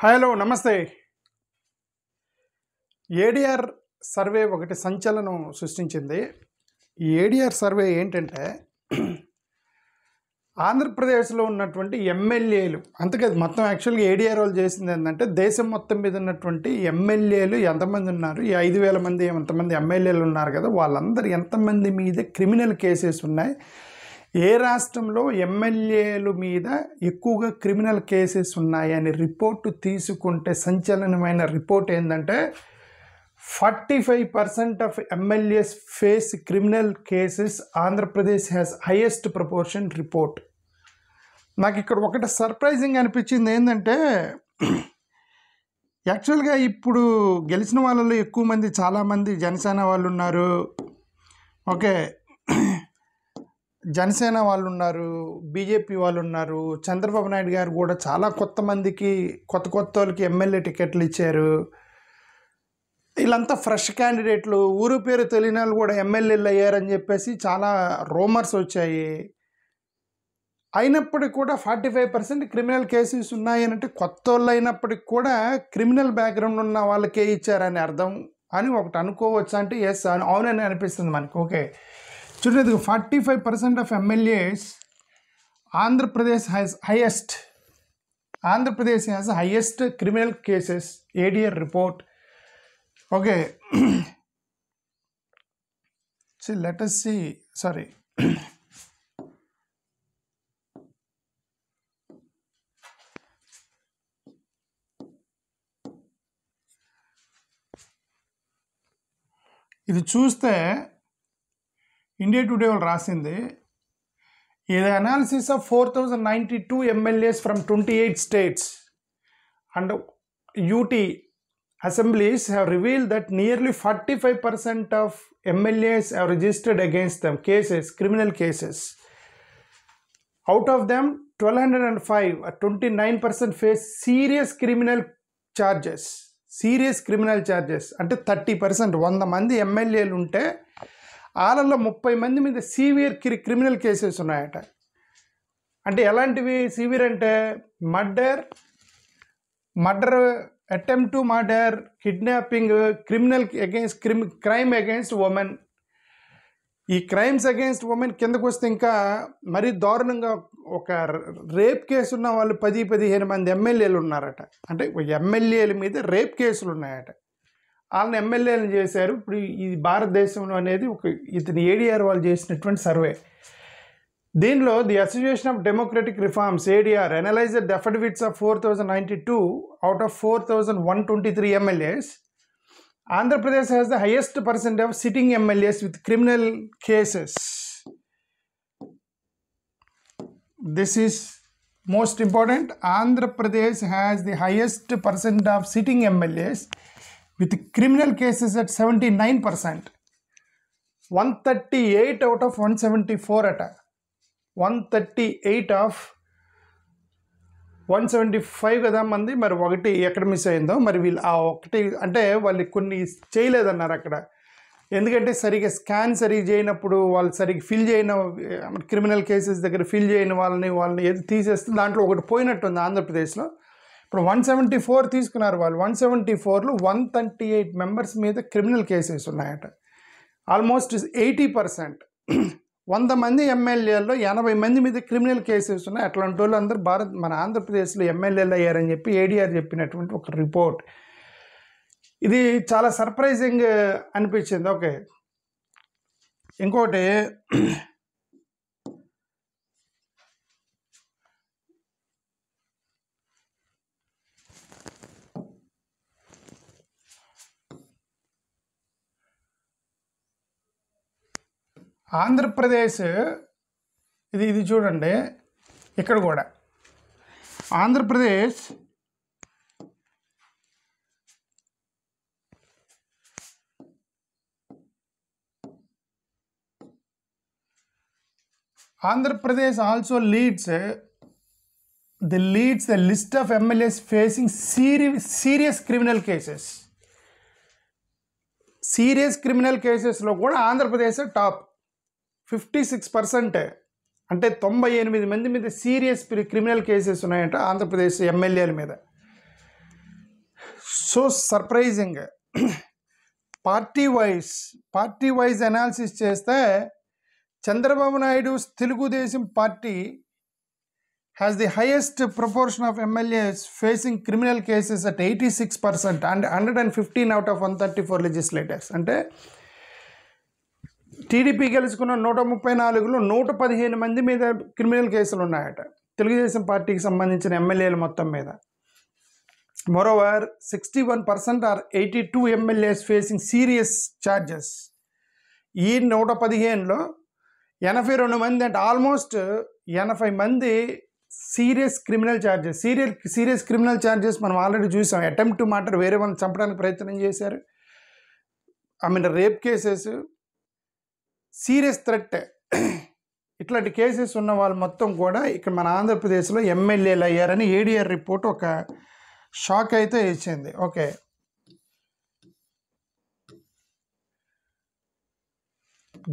Hello నమస్తే. ADR survey ఒకటి సంచలనం సృష్టించింది. ఈ ఏడీఆర్ సర్వే ఏంటంటే ఆంధ్రప్రదేశ్లో ఉన్నటువంటి ఎమ్మెల్యేలు అంతేకాదు, మొత్తం యాక్చువల్గా ఏడీఆర్ వాళ్ళు చేసింది ఏంటంటే దేశం మొత్తం మీద ఉన్నటువంటి ఎమ్మెల్యేలు ఎంతమంది ఉన్నారు, ఈ 5,000 మంది ఎంతమంది ఎమ్మెల్యేలు ఉన్నారు కదా, వాళ్ళందరూ ఎంతమంది మీద క్రిమినల్ కేసెస్ ఉన్నాయి, ఏ రాష్ట్రంలో ఎమ్మెల్యేలు మీద ఎక్కువగా క్రిమినల్ కేసెస్ ఉన్నాయని రిపోర్టు తీసుకుంటే సంచలనమైన రిపోర్ట్ ఏంటంటే 45% of MLAs face criminal cases. Andhra Pradesh has highest proportion report. నాకు ఇక్కడ ఒకటి సర్ప్రైజింగ్ అనిపించింది ఏంటంటే యాక్చువల్గా ఇప్పుడు గెలిచిన వాళ్ళలో ఎక్కువ మంది చాలామంది జనసేన వాళ్ళు ఉన్నారు, ఓకే, జనసేన వాళ్ళు ఉన్నారు, బీజేపీ వాళ్ళు ఉన్నారు, చంద్రబాబు నాయుడు గారు కూడా చాలా కొత్త మందికి కొత్త వాళ్ళకి ఎమ్మెల్యే టికెట్లు ఇచ్చారు. వీళ్ళంతా ఫ్రెష్ క్యాండిడేట్లు, ఊరు పేరు తెలియని వాళ్ళు కూడా ఎమ్మెల్యేలు అయ్యారని చెప్పేసి చాలా రూమర్స్ వచ్చాయి. అయినప్పటికీ కూడా 45% క్రిమినల్ కేసెస్ ఉన్నాయనంటే కొత్త వాళ్ళు అయినప్పటికి కూడా క్రిమినల్ బ్యాక్గ్రౌండ్ ఉన్న వాళ్ళకే ఇచ్చారని అర్థం అని ఒకటి అనుకోవచ్చు. అంటే ఎస్ అవునని అనిపిస్తుంది మనకి. ఓకే, చూడండి, 45% of MLAs Andhra Pradesh has highest criminal cases ADR report. Okay, let us see, sorry. ఇది చూస్తే ఇండియా టుడే వాళ్ళు రాసింది, ఇది analysis of 4,092 MLAs from 28 states and UT assemblies have revealed that nearly 45% of MLAs have registered against them criminal cases. Out of them, 1,205, 29% face serious criminal charges. అంటే 30%, 100 మంది ఎమ్మెల్యేలు ఉంటే వాళ్ళల్లో 30 మంది మీద సీవియర్ క్రిమినల్ కేసెస్ ఉన్నాయట. అంటే ఎలాంటివి సీవియర్ అంటే murder, attempt to murder, kidnapping, crime against women. ఈ క్రైమ్స్ అగేన్స్ట్ ఉమెన్ కిందకు వస్తే ఇంకా మరీ దారుణంగా ఒక రేప్ కేసు ఉన్న వాళ్ళు 10-15 మంది ఎమ్మెల్యేలు ఉన్నారట. అంటే ఎమ్మెల్యేల మీద రేప్ కేసులు ఉన్నాయట. వాళ్ళని ఎమ్మెల్యేలు చేశారు. ఇప్పుడు ఈ భారతదేశంలో అనేది ఇతని ఏడీఆర్ వాళ్ళు చేసినటువంటి సర్వే. దీనిలో the association of democratic reforms ADR analysed the affidavits of 4,092 out of 4,123 MLAs. Andhra Pradesh has the highest percent of sitting MLAs with criminal cases. This is most important. Andhra Pradesh has the highest percent of sitting MLAs with criminal cases at 79%. 138 out of 174 at 138 of 175 కదా మంది. మరి ఒకటి ఎక్కడ miss అయిందో మరి వీళ్ళు ఆ ఒకటి అంటే వాళ్ళు కొన్ని చేయలేదన్నారు అక్కడ. ఎందుకంటే సరిగ్గా స్కాన్ సరిగ్గా చేయనప్పుడు వాళ్ళు సరిగ్గా ఫిల్ చేయని క్రిమినల్ కేసెస్ దగ్గర ఫిల్ చేయని వాళ్ళని ఏది తీసేస్తే దాంట్లో ఒకటి పోయినట్టుంది ఆంధ్రప్రదేశ్లో. ఇప్పుడు 174 తీసుకున్నారు వాళ్ళు. 174లో 138 మెంబర్స్ మీద క్రిమినల్ కేసెస్ ఉన్నాయట. ఆల్మోస్ట్ 80%. 100 మంది ఎమ్మెల్యేల్లో 80 మంది మీద క్రిమినల్ కేసెస్ ఉన్నాయి. అట్లాంటి వాళ్ళు అందరూ మన ఆంధ్రప్రదేశ్లో ఎమ్మెల్యేలు అయ్యారని చెప్పి ఏడీఆర్ చెప్పినటువంటి ఒక రిపోర్ట్. ఇది చాలా సర్ప్రైజింగ్ అనిపించింది. ఓకే, ఇంకోటి ఆంధ్రప్రదేశ్ ఇది చూడండి, ఇక్కడ కూడా Andhra Pradesh also leads the list of MLAs facing serious criminal cases. Serious criminal కేసెస్లో కూడా ఆంధ్రప్రదేశ్ టాప్ 56%. అంటే 98 మంది మీద సీరియస్ క్రిమినల్ కేసెస్ ఉన్నాయంట ఆంధ్రప్రదేశ్ ఎమ్మెల్యేల మీద. So surprising. Party wise analysis చేస్తే Chandrababu Naidu Telugu Desam party has the highest proportion of MLAs facing criminal cases at 86% and 115 out of 134 legislators. అంటే టీడీపీ గెలుచుకున్న 134లో 115 మంది మీద క్రిమినల్ కేసులు ఉన్నాయట తెలుగుదేశం పార్టీకి సంబంధించిన ఎమ్మెల్యేల మొత్తం మీద. Moreover 61% are 82 MLAs facing serious charges. ఈ 115లో 82 మంది అంటే ఆల్మోస్ట్ 80 మంది సీరియస్ క్రిమినల్ ఛార్జెస్ మనం ఆల్రెడీ చూసాం. అటెంప్ట్ టు మర్డర్, వేరే వాళ్ళని చంపడానికి ప్రయత్నం చేశారు, రేప్ కేసెస్, సీరియస్ థ్రెట్, ఇట్లాంటి కేసెస్ ఉన్న వాళ్ళు మొత్తం కూడా ఇక్కడ మన ఆంధ్రప్రదేశ్లో ఎమ్మెల్యేలు అయ్యారని ఏడీఆర్ రిపోర్ట్ ఒక షాక్ అయితే ఇచ్చింది. ఓకే,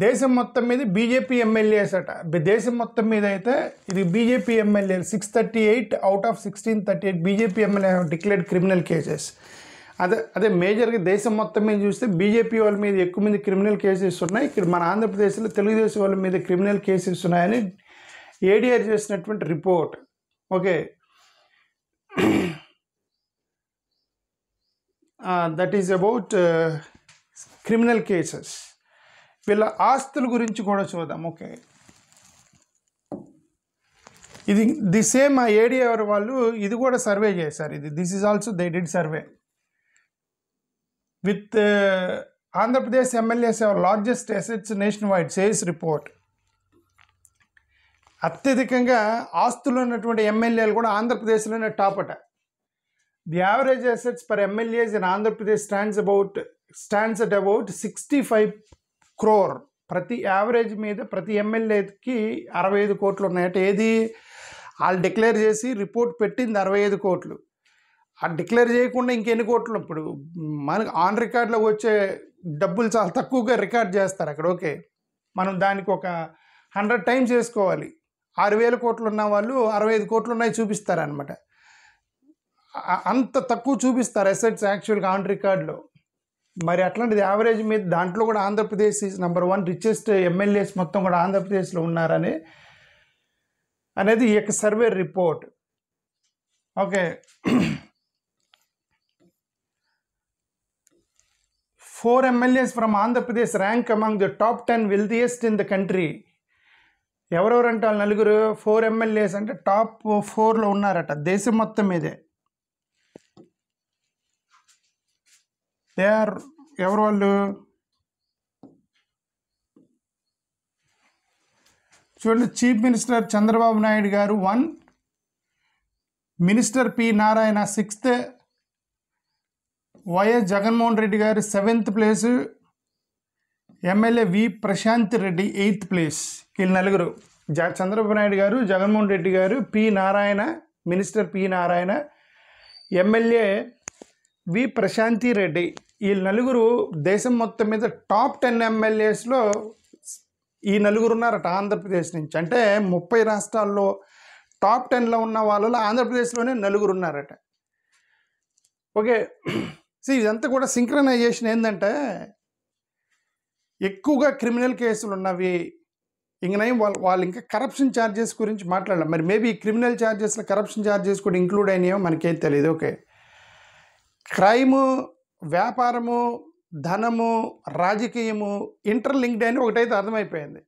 దేశం మొత్తం మీద బీజేపీ ఎమ్మెల్యేస్ అట. దేశం మొత్తం మీద అయితే ఇది బీజేపీ ఎమ్మెల్యేలు 638 out of 1638 BJP MLA declared criminal cases. అదే మేజర్గా దేశం మొత్తం మీద చూస్తే బీజేపీ వాళ్ళ మీద ఎక్కువ మంది క్రిమినల్ కేసెస్ ఉన్నాయి. ఇక్కడ మన ఆంధ్రప్రదేశ్లో తెలుగుదేశం వాళ్ళ మీద క్రిమినల్ కేసెస్ ఉన్నాయని ఏడీఆర్ చేసినటువంటి report. Okay, that is about criminal cases. వీళ్ళ ఆస్తుల గురించి కూడా చూద్దాం. ఓకే, ఇది ది సేమ్ ఆ ఏడీఆర్ వాళ్ళు ఇది కూడా సర్వే చేశారు. This is also they did survey with Andhra Pradesh MLAs largest assets nation wide says report. అత్యధికంగా ఆస్తులు ఉన్నటువంటి ఎమ్మెల్యేలు కూడా ఆంధ్రప్రదేశ్లోనే టాప్ అట. The average assets per MLAs in Andhra Pradesh stands at about 65 crore. ప్రతి యావరేజ్ మీద ప్రతి ఎమ్మెల్యేకి 65 కోట్లు ఉన్నాయట. ఏది వాళ్ళు డిక్లేర్ చేసి రిపోర్ట్ పెట్టింది 65 కోట్లు. ఆ డిక్లేర్ చేయకుండా ఇంకెన్ని కోట్లు? ఇప్పుడు మనకు ఆన్ రికార్డులో వచ్చే డబ్బులు చాలా తక్కువగా రికార్డ్ చేస్తారు అక్కడ. ఓకే, మనం దానికి ఒక 100 times వేసుకోవాలి. 6,000 కోట్లు ఉన్న వాళ్ళు 65 కోట్లు ఉన్నాయి చూపిస్తారనమాట. అంత తక్కువ చూపిస్తారు అసెట్స్ యాక్చువల్గా ఆన్ రికార్డులో. మరి అట్లాంటిది యావరేజ్ మీద దాంట్లో కూడా Andhra Pradesh is number 1 richest MLAs మొత్తం కూడా ఆంధ్రప్రదేశ్లో ఉన్నారని అనేది ఈ యొక్క survey report. Okay, 4 MLAs from Andhra Pradesh rank among the top 10 wealthiest in the country. ఎవరెవరంటే వాళ్ళు నలుగురు 4 MLAs అంటే టాప్ 4లో ఉన్నారట దేశం మొత్తం మీదే. ఎవరు వాళ్ళు? చూడండి, చీఫ్ మినిస్టర్ చంద్రబాబు నాయుడు గారు 1, minister P Narayana 6th, YS Jaganmohan Reddy గారు 7th place, ఎమ్మెల్యే వి ప్రశాంత్ రెడ్డి 8th place. వీళ్ళు నలుగురు, చంద్రబాబు నాయుడు గారు, జగన్మోహన్ రెడ్డి గారు, P Narayana, minister P Narayana, MLA V Prashanti Reddy. వీళ్ళు నలుగురు దేశం మొత్తం మీద టాప్ 10 MLAsలో ఈ నలుగురు ఉన్నారట ఆంధ్రప్రదేశ్ నుంచి. అంటే 30 రాష్ట్రాల్లో టాప్ 10లో ఉన్న వాళ్ళలో ఆంధ్రప్రదేశ్లోనే నలుగురు ఉన్నారట. ఓకే, సో ఇదంతా కూడా సింక్రనైజేషన్ ఏంటంటే ఎక్కువగా క్రిమినల్ కేసులు ఉన్నవి. ఇంకనై వాళ్ళు ఇంకా కరప్షన్ ఛార్జెస్ గురించి మాట్లాడాలి. మరి మేబీ క్రిమినల్ ఛార్జెస్లో కరప్షన్ ఛార్జెస్ కూడా ఇంక్లూడ్ అయినాయో మనకేం తెలియదు. ఓకే, క్రైము, వ్యాపారము, ధనము, రాజకీయము ఇంటర్లింక్డ్ అని ఒకటైతే అర్థమైపోయింది.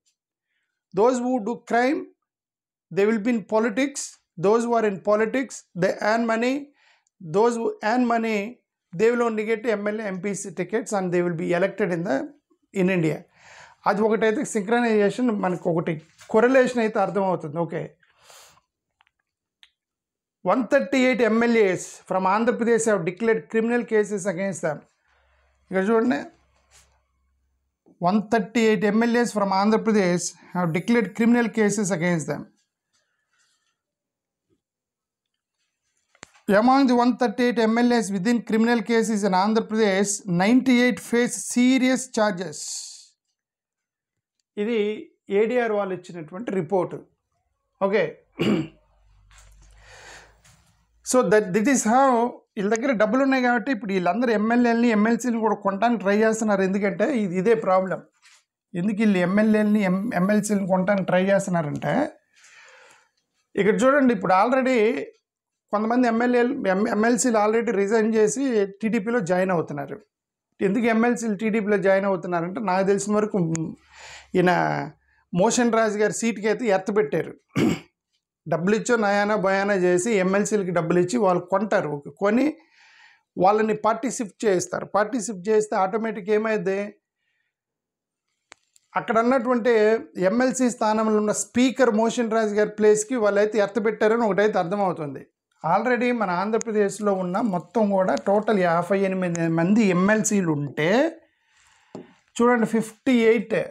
Those who do crime they will be in politics, those who are in politics they earn money, those who earn money they will only get MLA MPC tickets and they will be elected in India. అది ఒకటైతే synchronization మనకు ఒకటి correlation అయితే అర్థమవుతుంది. Okay, 138 MLAs from Andhra Pradesh have declared criminal cases against them. ఇక్కడ చూడండి, 138 MLAs from Andhra Pradesh have declared criminal cases against them. Among the 138 MLAs within criminal cases in Andhra Pradesh, 98 face serious charges. ఇది ADR వాళ్ళు ఇచ్చినటువంటి report. Okay, so that is how వీళ్ళ దగ్గర డబ్బులు ఉన్నాయి కాబట్టి ఇప్పుడు వీళ్ళందరూ ఎమ్మెల్యేలని ఎమ్మెల్సీని కూడా కొనడానికి ట్రై చేస్తున్నారు. ఎందుకంటే ఇదే ప్రాబ్లం. ఎందుకు వీళ్ళు ఎమ్మెల్యేలని ఎమ్మెల్సీని కొనడానికి ట్రై చేస్తున్నారంటే, ఇక్కడ చూడండి, ఇప్పుడు ఆల్రెడీ కొంతమంది ఎమ్మెల్సీలు ఆల్రెడీ రిజైన్ చేసి టీడీపీలో జాయిన్ అవుతున్నారు. ఎందుకు ఎమ్మెల్సీలు టీడీపీలో జాయిన్ అవుతున్నారంటే, నాకు తెలిసిన వరకు ఈయన మోషన్ రాజు గారి సీట్కి అయితే ఎత్తపెట్టారు. డబ్బులు ఇచ్చో నయానా భయానా చేసి ఎమ్మెల్సీలకి డబ్బులు ఇచ్చి వాళ్ళు కొంటారు. కొని వాళ్ళని పార్టీ షిఫ్ట్ చేస్తారు. పార్టీ షిఫ్ట్ చేస్తే ఆటోమేటిక్ ఏమైంది, అక్కడ ఉన్నటువంటి ఎమ్మెల్సీ స్థానంలో ఉన్న స్పీకర్ మోషన్ రాజు గారి ప్లేస్కి వాళ్ళైతే ఎత్తపెట్టారని ఒకటైతే అర్థమవుతుంది. ఆల్రెడీ మన ఆంధ్రప్రదేశ్లో ఉన్న మొత్తం కూడా టోటల్ 58 మంది ఎమ్మెల్సీలు ఉంటే చూడండి, 58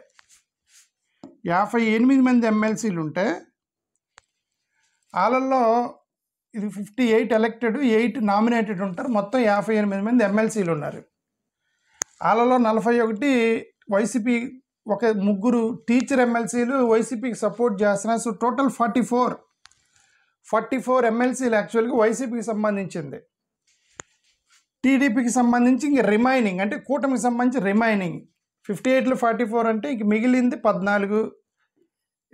మంది ఎమ్మెల్సీలు ఉంటే వాళ్ళల్లో ఇది 58 ఎలక్టెడ్, 8 నామినేటెడ్ ఉంటారు. మొత్తం 58 మంది ఎమ్మెల్సీలు ఉన్నారు. వాళ్ళలో 41 వైసీపీ, ఒక 3 టీచర్ ఎమ్మెల్సీలు వైసీపీకి సపోర్ట్ చేస్తున్నారు. సో టోటల్ 44 ఎమ్మెల్సీలు యాక్చువల్గా వైసీపీకి సంబంధించింది. టీడీపీకి సంబంధించి ఇంక రిమైనింగ్ అంటే కూటమికి సంబంధించి రిమైనింగ్ 58లో 44 అంటే ఇంక మిగిలింది 14.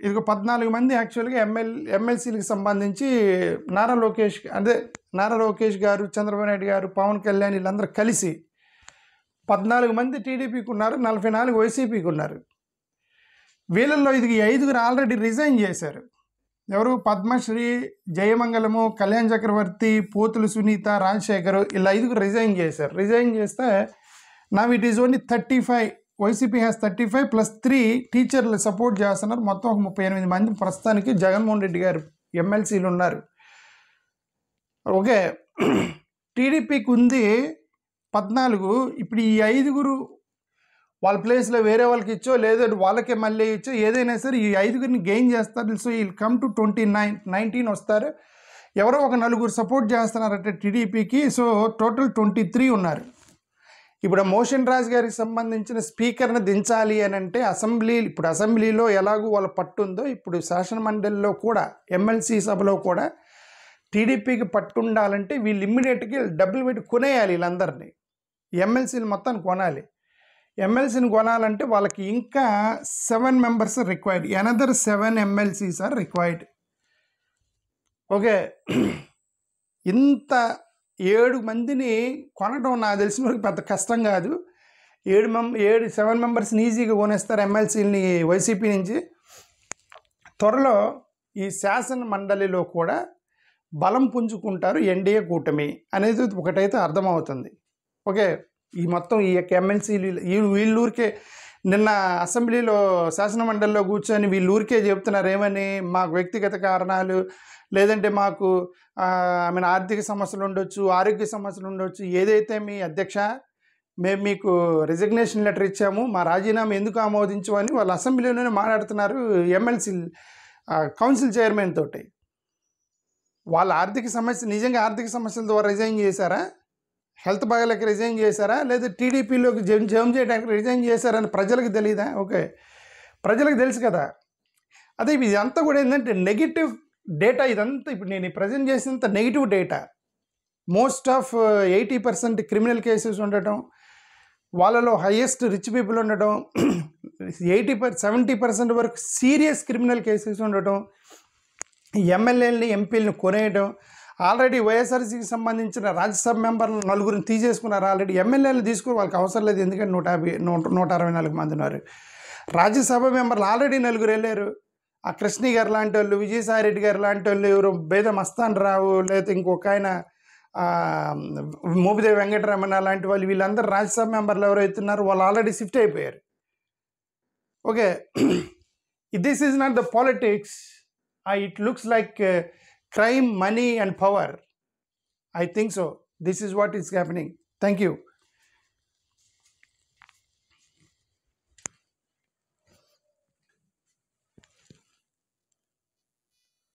ఇదిగో 14 మంది యాక్చువల్గా ఎమ్మెల్సీలకు సంబంధించి నారా లోకేష్ గారు, చంద్రబాబు నాయుడు గారు, పవన్ కళ్యాణ్ వీళ్ళందరూ కలిసి 14 మంది టీడీపీకి ఉన్నారు, 44 వైసీపీకి ఉన్నారు. వీళ్ళల్లో ఇది 5 ఆల్రెడీ రిజైన్ చేశారు. ఎవరు? పద్మశ్రీ, జయమంగళము, కళ్యాణ్ చక్రవర్తి, పోతులు సునీత, రాజశేఖర్, వీళ్ళు 5 రిజైన్ చేశారు. రిజైన్ చేస్తే now it is only 35. YCP has 35 + 3 టీచర్లు సపోర్ట్ చేస్తున్నారు. మొత్తం ఒక 38 మంది ప్రస్తుతానికి జగన్మోహన్ రెడ్డి గారు ఎమ్మెల్సీలు ఉన్నారు. ఓకే, టీడీపీకి ఉంది 14. ఇప్పుడు ఈ 5 వాళ్ళ ప్లేస్లో వేరే వాళ్ళకి ఇచ్చో లేదంటే వాళ్ళకే మళ్ళీ ఇచ్చో ఏదైనా సరే ఈ 5 గెయిన్ చేస్తారు. సో వీళ్ళు కమ్ టు 19 వస్తారు. ఎవరో ఒక 4 సపోర్ట్ చేస్తున్నారంటే టీడీపీకి. సో టోటల్ 23 ఉన్నారు. ఇప్పుడు మోషన్ రాజు గారికి సంబంధించిన స్పీకర్ని దించాలి అని అంటే అసెంబ్లీలో ఎలాగూ వాళ్ళ పట్టు ఉందో, ఇప్పుడు శాసన మండలిలో కూడా ఎమ్మెల్సీ సభలో కూడా టీడీపీకి పట్టు ఉండాలంటే వీళ్ళు ఇమ్మీడియట్గా డబ్బులు పెట్టి కొనేయాలి. వీళ్ళందరినీ ఎమ్మెల్సీలు మొత్తాన్ని కొనాలి. ఎమ్మెల్సీని కొనాలంటే వాళ్ళకి ఇంకా 7 members required. Another 7 MLCs are required. Okay, ఇంత 7 మందిని కొనడం నాకు తెలిసిన వరకు పెద్ద కష్టం కాదు. 7 మెంబర్స్ని ఈజీగా కొనేస్తారు ఎమ్మెల్సీని వైసీపీ నుంచి. త్వరలో ఈ శాసన మండలిలో కూడా బలం పుంజుకుంటారు ఎన్డీఏ కూటమి అనేది ఒకటైతే అర్థమవుతుంది. ఓకే, ఈ మొత్తం ఈ యొక్క ఎమ్మెల్సీలు వీళ్ళూరికే నిన్న అసెంబ్లీలో శాసన మండలిలో కూర్చొని వీళ్ళూరికే చెప్తున్నారు ఏమని, మాకు వ్యక్తిగత కారణాలు లేదంటే మాకు ఆర్థిక సమస్యలు ఉండొచ్చు, ఆరోగ్య సమస్యలు ఉండొచ్చు, ఏదైతే మీ అధ్యక్ష మేము మీకు రిజిగ్నేషన్ లెటర్ ఇచ్చాము, మా రాజీనామా ఎందుకు ఆమోదించమని వాళ్ళు అసెంబ్లీలోనే మాట్లాడుతున్నారు. ఎమ్మెల్సీ కౌన్సిల్ చైర్మన్ తోటి వాళ్ళ నిజంగా ఆర్థిక సమస్యల ద్వారా రిజైన్ చేశారా, హెల్త్ బాగాలేక రిజైన్ చేశారా, లేదా టీడీపీలోకి జంప్ చేయడానికి రిజైన్ చేశారని ప్రజలకు తెలియదా? ఓకే, ప్రజలకు తెలుసు కదా. అదే ఇదంతా కూడా ఏంటంటే నెగిటివ్ డేటా. ఇదంతా ఇప్పుడు నేను ప్రజెంట్ చేసినంత negative data. Most of 80% criminal cases ఉండటం, వాళ్ళలో హైయెస్ట్ రిచ్ పీపుల్ ఉండటం, 70% వరకు సీరియస్ క్రిమినల్ కేసెస్ ఉండటం, ఎమ్మెల్యేలని ఎంపీలని కొనేయడం. ఆల్రెడీ వైఎస్ఆర్సీకి సంబంధించిన రాజ్యసభ మెంబర్లు 4 తీసేసుకున్నారు. ఆల్రెడీ ఎమ్మెల్యేలు తీసుకుని వాళ్ళకి అవసరం లేదు, ఎందుకంటే 164 మంది ఉన్నారు. రాజ్యసభ మెంబర్లు ఆల్రెడీ 4 వెళ్ళారు. ఆ కృష్ణి గారు లాంటి వాళ్ళు, విజయసాయి రెడ్డి గారు లాంటి వాళ్ళు, ఎవరు బేద మస్తాన్ రావు, లేకపోతే ఇంకొక ఆయన మోపిదేవి వెంకటరమణ లాంటి వాళ్ళు, వీళ్ళందరూ రాజ్యసభ మెంబర్లు ఎవరైతున్నారో వాళ్ళు ఆల్రెడీ షిఫ్ట్ అయిపోయారు. Okay, this is not the politics. It looks like crime, money and power. I think so. This is what is happening. Thank you.